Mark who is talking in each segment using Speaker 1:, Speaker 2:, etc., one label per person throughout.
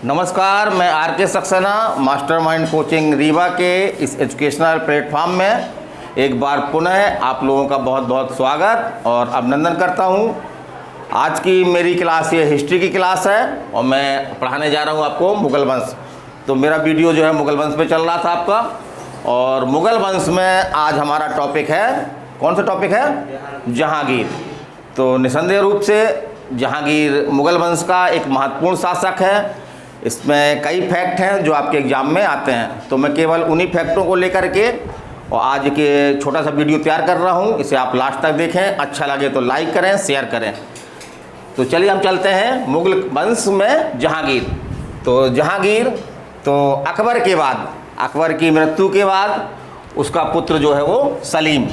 Speaker 1: नमस्कार, मैं आर के सक्सेना मास्टरमाइंड कोचिंग रीवा के इस एजुकेशनल प्लेटफॉर्म में एक बार पुनः आप लोगों का बहुत बहुत स्वागत और अभिनंदन करता हूं। आज की मेरी क्लास ये हिस्ट्री की क्लास है और मैं पढ़ाने जा रहा हूं आपको मुगल वंश। तो मेरा वीडियो जो है मुगल वंश पे चल रहा था आपका, और मुगल वंश में आज हमारा टॉपिक है, कौन सा टॉपिक है? जहांगीर। तो निसंदेह रूप से जहांगीर मुगल वंश का एक महत्वपूर्ण शासक है। इसमें कई फैक्ट हैं जो आपके एग्ज़ाम में आते हैं, तो मैं केवल उन्हीं फैक्टों को लेकर के और आज के छोटा सा वीडियो तैयार कर रहा हूं। इसे आप लास्ट तक देखें, अच्छा लगे तो लाइक करें, शेयर करें। तो चलिए हम चलते हैं मुगल वंश में जहांगीर। तो जहांगीर तो अकबर के बाद, अकबर की मृत्यु के बाद उसका पुत्र जो है वो सलीम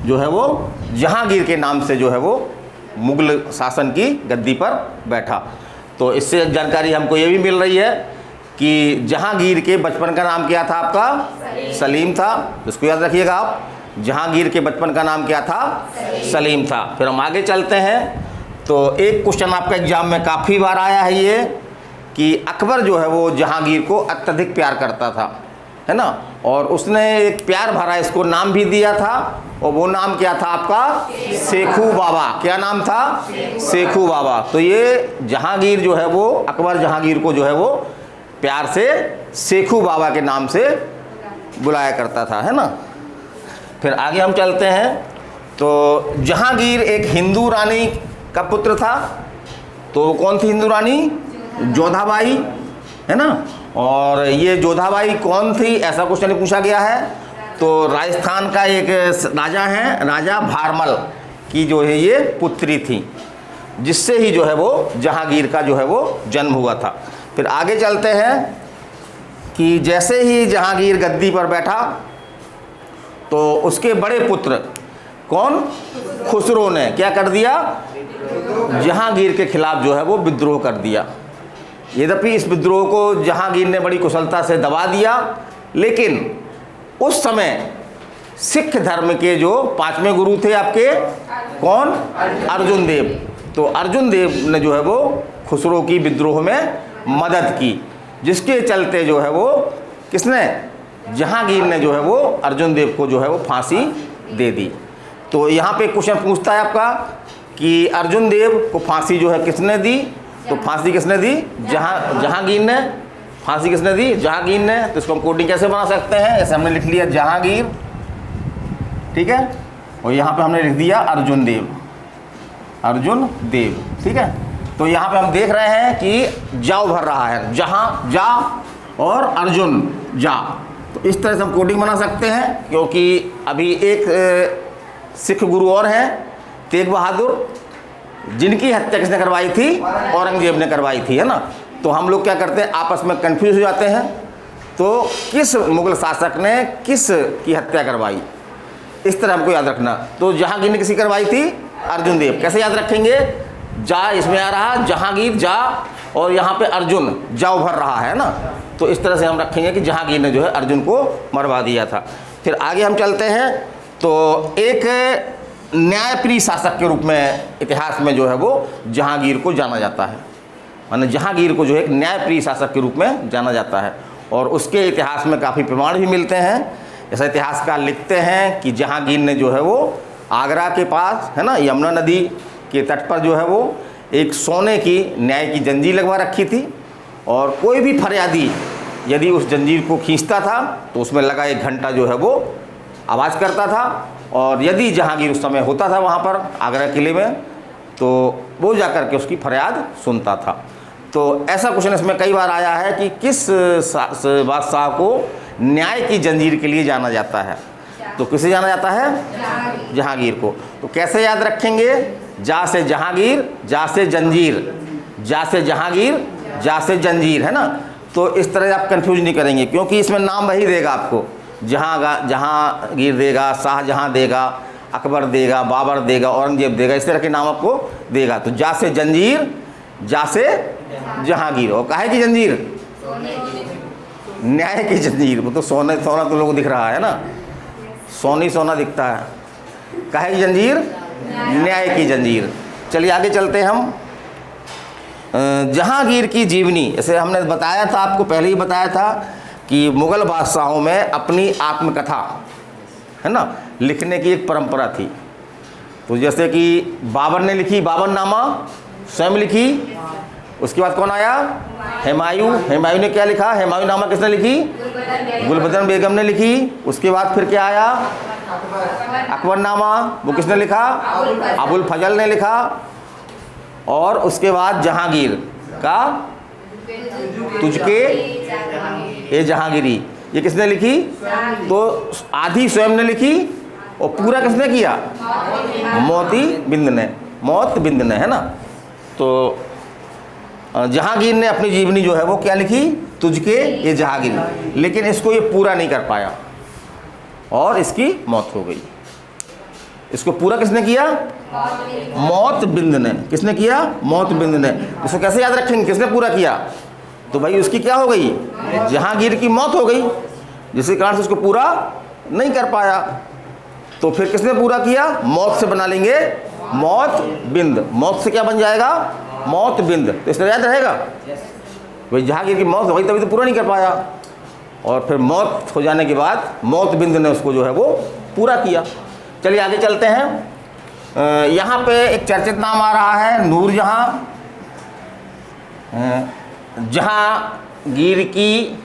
Speaker 1: जो है वो जहांगीर के नाम से जो है वो मुगल शासन की गद्दी पर बैठा। तो इससे एक जानकारी हमको ये भी मिल रही है कि जहांगीर के बचपन का नाम क्या था आपका? सलीम था। इसको याद रखिएगा आप, जहांगीर के बचपन का नाम क्या था? सलीम था। फिर हम आगे चलते हैं। तो एक क्वेश्चन आपका एग्जाम में काफ़ी बार आया है ये कि अकबर जो है वो जहांगीर को अत्यधिक प्यार करता था, है ना, और उसने एक प्यार भरा इसको नाम भी दिया था, और वो नाम क्या था आपका? शेखू बाबा। क्या नाम था? शेखू बाबा। तो ये जहांगीर जो है वो, अकबर जहांगीर को जो है वो प्यार से शेखू बाबा के नाम से बुलाया करता था, है ना। फिर आगे हम चलते हैं। तो जहांगीर एक हिंदू रानी का पुत्र था। तो कौन थी हिंदू रानी? जोधाबाई, है ना। और ये जोधाबाई कौन थी, ऐसा क्वेश्चन पूछा गया है। तो राजस्थान का एक राजा है, राजा भारमल की जो है ये पुत्री थी, जिससे ही जो है वो जहांगीर का जो है वो जन्म हुआ था। फिर आगे चलते हैं कि जैसे ही जहांगीर गद्दी पर बैठा तो उसके बड़े पुत्र कौन? खुसरो ने क्या कर दिया? जहांगीर के खिलाफ जो है वो विद्रोह कर दिया। यद्यपि इस विद्रोह को जहांगीर ने बड़ी कुशलता से दबा दिया, लेकिन उस समय सिख धर्म के जो 5वें गुरु थे आपके, कौन? अर्जुन देव। तो अर्जुन देव ने जो है वो खुसरो की विद्रोह में मदद की, जिसके चलते जो है वो किसने? जहांगीर ने जो है वो अर्जुन देव को जो है वो फांसी दे दी। तो यहाँ पे क्वेश्चन पूछता है आपका कि अर्जुन देव को फांसी जो है किसने दी? तो फांसी किसने दी? जहांगीर ने। फांसी किसने दी? जहांगीर ने। तो इसको हम कोडिंग कैसे बना सकते हैं? ऐसे हमने लिख लिया जहांगीर, ठीक है, और यहाँ पे हमने लिख दिया अर्जुन देव, अर्जुन देव, ठीक है। तो यहाँ पे हम देख रहे हैं कि जा उभर रहा है, जहाँ जा और अर्जुन जा। तो इस तरह से हम कोडिंग बना सकते हैं, क्योंकि अभी एक सिख गुरु और हैं, तेग बहादुर, जिनकी हत्या किसने करवाई थी? औरंगजेब ने करवाई थी, है ना। तो हम लोग क्या करते हैं, आपस में कंफ्यूज हो जाते हैं। तो किस मुगल शासक ने किस की हत्या करवाई, इस तरह हमको याद रखना। तो जहांगीर ने किसी करवाई थी? अर्जुन देव। कैसे याद रखेंगे? जा इसमें आ रहा, जहांगीर जा, और यहाँ पे अर्जुन जा उभर रहा है ना। तो इस तरह से हम रखेंगे कि जहांगीर ने जो है अर्जुन को मरवा दिया था। फिर आगे हम चलते हैं। तो एक न्यायप्रिय शासक के रूप में इतिहास में जो है वो जहांगीर को जाना जाता है, माने जहांगीर को जो है एक न्यायप्रिय शासक के रूप में जाना जाता है, और उसके इतिहास में काफ़ी प्रमाण भी मिलते हैं। ऐसा इतिहासकार लिखते हैं कि जहांगीर ने जो है वो आगरा के पास, है ना, यमुना नदी के तट पर जो है वो एक सोने की न्याय की जंजीर लगवा रखी थी, और कोई भी फरियादी यदि उस जंजीर को खींचता था तो उसमें लगा एक घंटा जो है वो आवाज़ करता था, और यदि जहांगीर उस समय होता था वहाँ पर आगरा किले में, तो वो जा कर के उसकी फरियाद सुनता था। तो ऐसा क्वेश्चन इसमें कई बार आया है कि किस बादशाह को न्याय की जंजीर के लिए जाना जाता है? तो किसे जाना जाता है? जहांगीर को। तो कैसे याद रखेंगे? जा से जहांगीर, जा से जंजीर, जा से जहांगीर, जा से जंजीर, है ना। तो इस तरह आप कंफ्यूज नहीं करेंगे, क्योंकि इसमें नाम वही देगा आपको। जहांगीर देगा, शाहजहां देगा, अकबर देगा, बाबर देगा, औरंगजेब देगा, इस तरह के नाम आपको देगा। तो जा से जंजीर, जा से जहांगीर। और काहे की जंजीर? न्याय की जंजीर। वो तो सोना सोना तो लोगों को दिख रहा है ना, सोनी सोना दिखता है। काहे की जंजीर? न्याय की जंजीर। चलिए आगे चलते हैं हम। जहांगीर की जीवनी, जैसे हमने बताया था, आपको पहले ही बताया था कि मुग़ल बादशाहों में अपनी आत्मकथा है ना लिखने की एक परंपरा थी। तो जैसे कि बाबर ने लिखी बाबरनामा, स्वयं लिखी। उसके बाद कौन आया? हुमायूं ने क्या लिखा? हुमायूंनामा किसने लिखी? गुलबदन बेगम ने लिखी। उसके बाद फिर क्या आया? अकबरनामा, वो किसने लिखा? अबुल फजल ने लिखा। और उसके बाद जहांगीर का तुझके ये जहांगीरी, ये किसने लिखी? तो आधी स्वयं ने लिखी और पूरा किसने किया? मौत बिंद ने, है ना। तो जहांगीर ने अपनी जीवनी जो है वो क्या लिखी? तुझके ये जहांगीरी। लेकिन इसको ये पूरा नहीं कर पाया और इसकी मौत हो गई। इसको पूरा किसने किया? मौत बिंद ने। किसने किया? मौत बिंद ने। इसको कैसे याद रखेंगे किसने पूरा किया? तो भाई उसकी क्या हो गई? जहांगीर की मौत हो गई, जिसके कारण से उसको पूरा नहीं कर पाया। तो फिर किसने पूरा किया? मौत से बना लेंगे मौत बिंद। मौत से क्या बन जाएगा? मौत बिंद। तो इसमें याद रहेगा भाई जहांगीर की मौत हो गई तभी तो पूरा नहीं कर पाया, और फिर मौत हो जाने के बाद मौत बिंद ने उसको जो है वो पूरा किया। चलिए आगे चलते हैं। यहाँ पे एक चर्चित नाम आ रहा है नूरजहां। जहांगीर की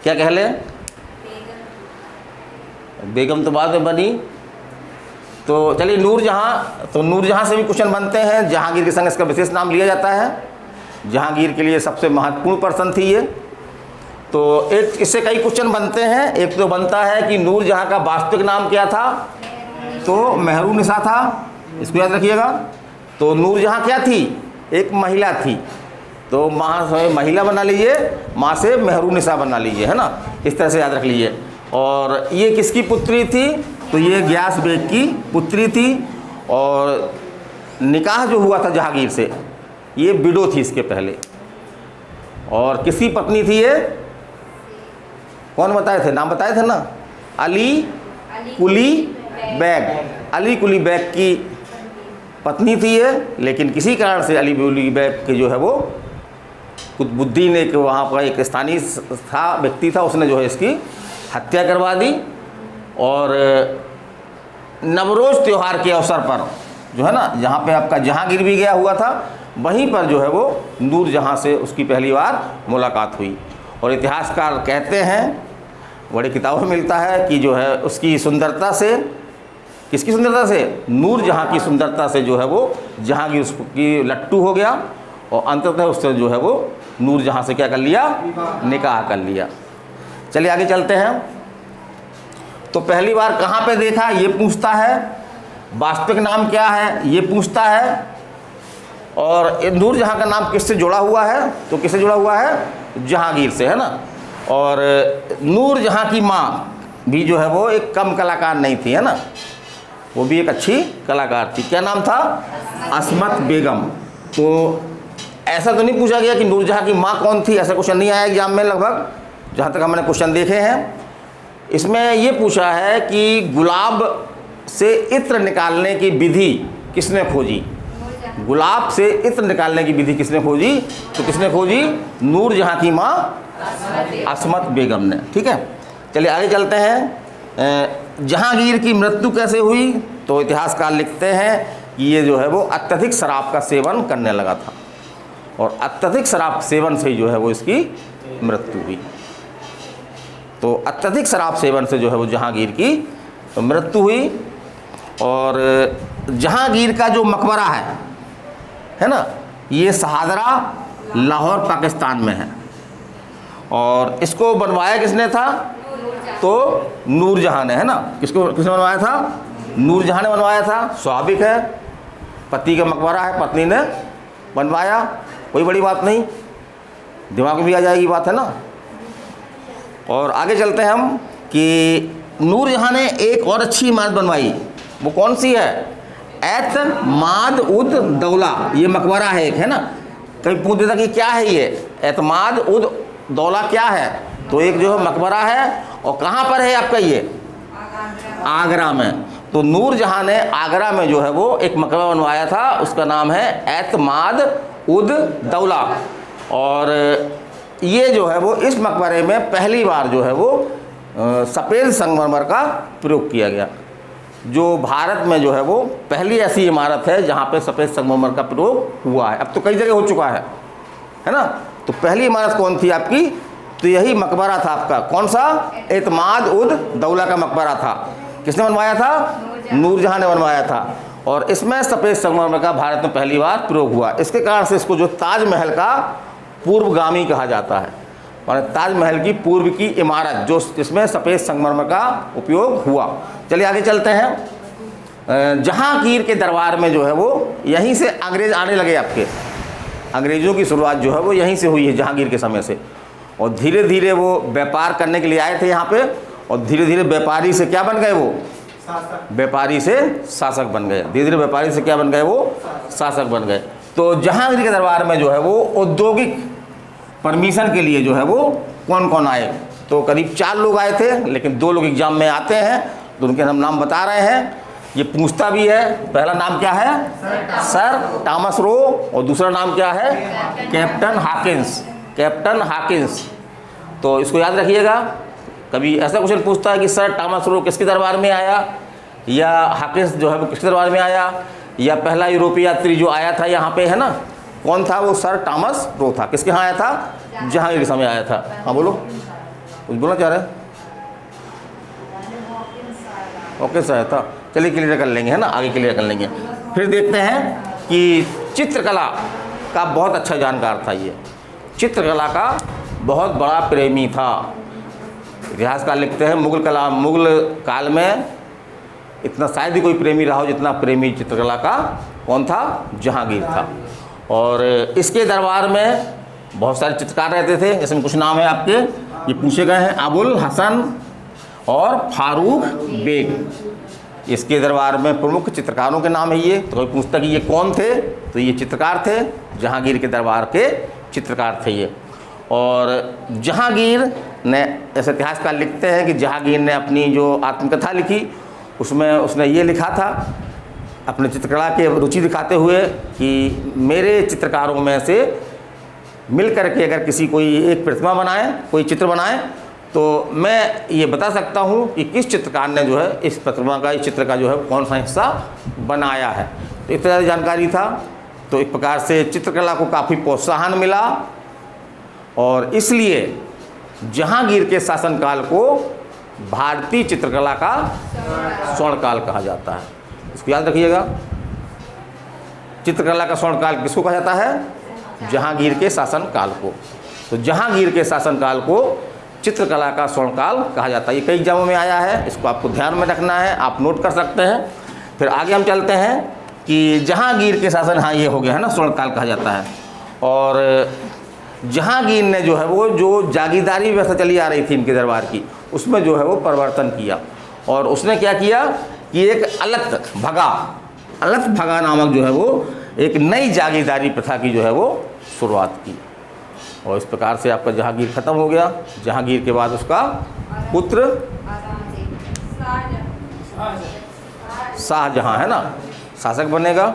Speaker 1: क्या कह ले? बेगम तो बाद में बनी। तो चलिए नूरजहां, तो नूरजहां से भी क्वेश्चन बनते हैं। जहांगीर के संग इसका विशेष नाम लिया जाता है। जहांगीर के लिए सबसे महत्वपूर्ण पर्सन थी ये। तो एक इससे कई क्वेश्चन बनते हैं। एक तो बनता है कि नूरजहां का वास्तविक नाम क्या था? तो मेहरुनिसा था, इसको याद रखिएगा। तो नूरजहां क्या थी? एक महिला थी। तो माँ से महिला बना लीजिए, माँ से मेहरुनिसा बना लीजिए, है ना। इस तरह से याद रख लीजिए। और ये किसकी पुत्री थी? तो ये गियास बेग की पुत्री थी। और निकाह जो हुआ था जहांगीर से, ये विडो थी इसके पहले। और किसकी पत्नी थी ये? कौन बताए थे? नाम बताए थे ना, अली कुली बेग। अली कुली बेग की पत्नी थी ये। लेकिन किसी कारण से अली कुली बेग के जो है वो कुतुबुद्दीन, एक वहाँ पर एक स्थानीय था, व्यक्ति था, उसने जो है इसकी हत्या करवा दी। और नवरोज़ त्यौहार के अवसर पर जो है ना, जहाँ पे आपका जहांगीर भी गया हुआ था, वहीं पर जो है वो नूरजहां से उसकी पहली बार मुलाकात हुई। और इतिहासकार कहते हैं, बड़ी किताबों में मिलता है कि जो है उसकी सुंदरता से, किसकी सुंदरता से? नूरजहां की सुंदरता से जो है वो जहांगीर उसकी लट्टू हो गया। और अंततः उससे जो है वो नूरजहां से क्या कर लिया? निकाह कर लिया। चलिए आगे चलते हैं। तो पहली बार कहाँ पे देखा ये पूछता है, वास्तविक नाम क्या है ये पूछता है, और नूरजहां का नाम किससे जुड़ा हुआ है? तो किससे जुड़ा हुआ है? जहांगीर से, है ना। और नूरजहां की माँ भी जो है वो एक कम कलाकार नहीं थी, है ना, वो भी एक अच्छी कलाकार थी। क्या नाम था? अस्मत बेगम। तो ऐसा तो नहीं पूछा गया कि नूरजहां की माँ कौन थी, ऐसा क्वेश्चन नहीं आया एग्जाम में लगभग, जहाँ तक हमने क्वेश्चन देखे हैं। इसमें ये पूछा है कि गुलाब से इत्र निकालने की विधि किसने खोजी? गुलाब से इत्र निकालने की विधि किसने खोजी? तो किसने खोजी? नूरजहां की माँ अस्मत बेगम ने। ठीक है, चलिए आगे चलते हैं। जहांगीर की मृत्यु कैसे हुई? तो इतिहासकार लिखते हैं कि ये जो है वो अत्यधिक शराब का सेवन करने लगा था, और अत्यधिक शराब सेवन से जो है वो इसकी मृत्यु हुई। तो अत्यधिक शराब सेवन से जो है वो जहांगीर की मृत्यु हुई। और जहांगीर का जो मकबरा है ना, ये शहादरा लाहौर पाकिस्तान में है। और इसको बनवाया किसने था? तो नूरजहां ने, है ना। किसने बनवाया था? नूरजहां ने बनवाया था। स्वाभाविक है, पति का मकबरा है, पत्नी ने बनवाया, कोई बड़ी बात नहीं, दिमाग में भी आ जाएगी बात, है ना। और आगे चलते हैं हम कि नूरजहां ने एक और अच्छी इमारत बनवाई। वो कौन सी है? एतमाद उद दौला, ये मकबरा है एक, है ना। कभी पूछ देता कि क्या है ये? एतमाद उद दौला क्या है? तो एक जो है मकबरा है। और कहाँ पर है आपका ये? आगरा में। तो नूरजहाँ ने आगरा में जो है वो एक मकबरा बनवाया था, उसका नाम है एतमाद उद दौला। और ये जो है वो इस मकबरे में पहली बार जो है वो सफ़ेद संगमरमर का प्रयोग किया गया। जो भारत में जो है वो पहली ऐसी इमारत है जहाँ पे सफ़ेद संगमरमर का प्रयोग हुआ है। अब तो कई जगह हो चुका है ना। तो पहली इमारत कौन थी आपकी? तो यही मकबरा था आपका। कौन सा? एतमाद उद दौला का मकबरा था। किसने बनवाया था? नूरजहाँ ने बनवाया था। और इसमें सफ़ेद संगमरमर का भारत में पहली बार प्रयोग हुआ। इसके कारण से इसको जो ताजमहल का पूर्वगामी कहा जाता है, और ताजमहल की पूर्व की इमारत जो इसमें सफ़ेद संगमरमर का उपयोग हुआ। चलिए आगे चलते हैं। जहांगीर के दरबार में जो है वो यहीं से अंग्रेज़ आने लगे। आपके अंग्रेज़ों की शुरुआत जो है वो यहीं से हुई है, जहांगीर के समय से। और धीरे धीरे वो व्यापार करने के लिए आए थे यहाँ पे, और धीरे धीरे व्यापारी से क्या बन गए वो? व्यापारी से शासक बन गए। धीरे धीरे व्यापारी से क्या बन गए वो? शासक बन गए। तो जहांगीर के दरबार में जो है वो औद्योगिक परमिशन के लिए जो है वो कौन कौन आए? तो करीब 4 लोग आए थे, लेकिन 2 लोग एग्जाम में आते हैं तो उनके हम नाम बता रहे हैं। ये पूछता भी है। पहला नाम क्या है? Sir Thomas Roe. और दूसरा नाम क्या है? Captain Hawkins. Captain Hawkins. तो इसको याद रखिएगा। कभी ऐसा क्वेश्चन पूछता है कि सर टॉमस रो किसके दरबार में आया, या हॉकिंस जो है वो किसके दरबार में आया, या पहला यूरोपीय यात्री जो आया था यहाँ पे, है ना, कौन था? वो सर टॉमस रो था। किसके यहाँ आया था? जहांगीर के समय आया था। हाँ बोलो, कुछ बोलना चाह रहे हैं? ओके सर था। चलिए क्लियर कर लेंगे, है ना, आगे क्लियर कर लेंगे। फिर देखते हैं कि चित्रकला का बहुत अच्छा जानकार था। ये चित्रकला का बहुत बड़ा प्रेमी था। इतिहासकार लिखते हैं मुगल काल में इतना शायद ही कोई प्रेमी रहा हो जितना प्रेमी चित्रकला का कौन था? जहांगीर था। और इसके दरबार में बहुत सारे चित्रकार रहते थे। इसमें कुछ नाम है आपके, ये पूछे गए हैं। अबुल हसन और फारूक बेग इसके दरबार में प्रमुख चित्रकारों के नाम है ये। तो कोई पूछता कि ये कौन थे? तो ये चित्रकार थे, जहांगीर के दरबार के चित्रकार थे ये। और जहांगीर ने, ऐसे इतिहासकार लिखते हैं कि जहांगीर ने अपनी जो आत्मकथा लिखी उसमें उसने ये लिखा था अपने चित्रकला के रुचि दिखाते हुए कि मेरे चित्रकारों में से मिल करके अगर किसी कोई एक प्रतिमा बनाए, कोई चित्र बनाए, तो मैं ये बता सकता हूँ कि किस चित्रकार ने जो है इस प्रतिमा का, इस चित्र का जो है कौन सा हिस्सा बनाया है। तो इस तरह की जानकारी था। तो एक प्रकार से चित्रकला को काफ़ी प्रोत्साहन मिला, और इसलिए जहांगीर के शासनकाल को भारतीय चित्रकला का स्वर्णकाल कहा जाता है। इसको याद रखिएगा। चित्रकला का स्वर्णकाल किसको कहा जाता है? जहांगीर के शासनकाल को। तो जहांगीर के शासनकाल को चित्रकला का स्वर्णकाल कहा जाता है। ये कई एग्जामों में आया है, इसको आपको ध्यान में रखना है, आप नोट कर सकते हैं। फिर आगे हम चलते हैं कि जहांगीर के शासन, हाँ ये हो गया है ना, स्वर्णकाल कहा जाता है। और जहांगीर ने जो है वो जो जागीरदारी व्यवस्था चली आ रही थी इनके दरबार की, उसमें जो है वो परिवर्तन किया। और उसने क्या किया कि एक अलत भगा नामक जो है वो एक नई जागीरदारी प्रथा की जो है वो शुरुआत की। और इस प्रकार से आपका जहांगीर ख़त्म हो गया। जहांगीर के बाद उसका पुत्र शाहजहां, है ना, शासक बनेगा।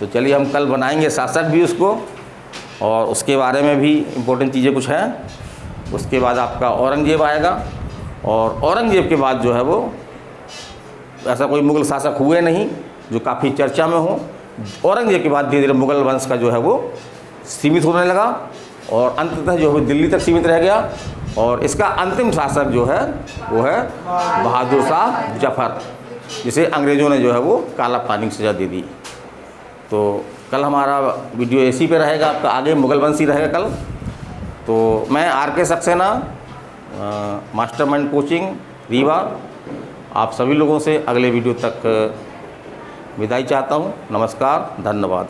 Speaker 1: तो चलिए हम कल बनाएंगे शासक भी उसको, और उसके बारे में भी इम्पोर्टेंट चीज़ें कुछ हैं। उसके बाद आपका औरंगजेब आएगा, और औरंगजेब के बाद जो है वो ऐसा कोई मुग़ल शासक हुए नहीं जो काफ़ी चर्चा में हो। औरंगजेब के बाद धीरे धीरे मुग़ल वंश का जो है वो सीमित होने लगा, और अंततः जो है दिल्ली तक सीमित रह गया। और इसका अंतिम शासक जो है वो है बहादुर शाह जफ़र, जिसे अंग्रेज़ों ने जो है वो काला पानी की सज़ा दे दी। तो कल हमारा वीडियो इसी पे रहेगा, आपका आगे मुग़ल वंश ही रहेगा कल। तो मैं RK Saxena, mastermind coaching Rewa, आप सभी लोगों से अगले वीडियो तक विदाई चाहता हूँ। नमस्कार, धन्यवाद।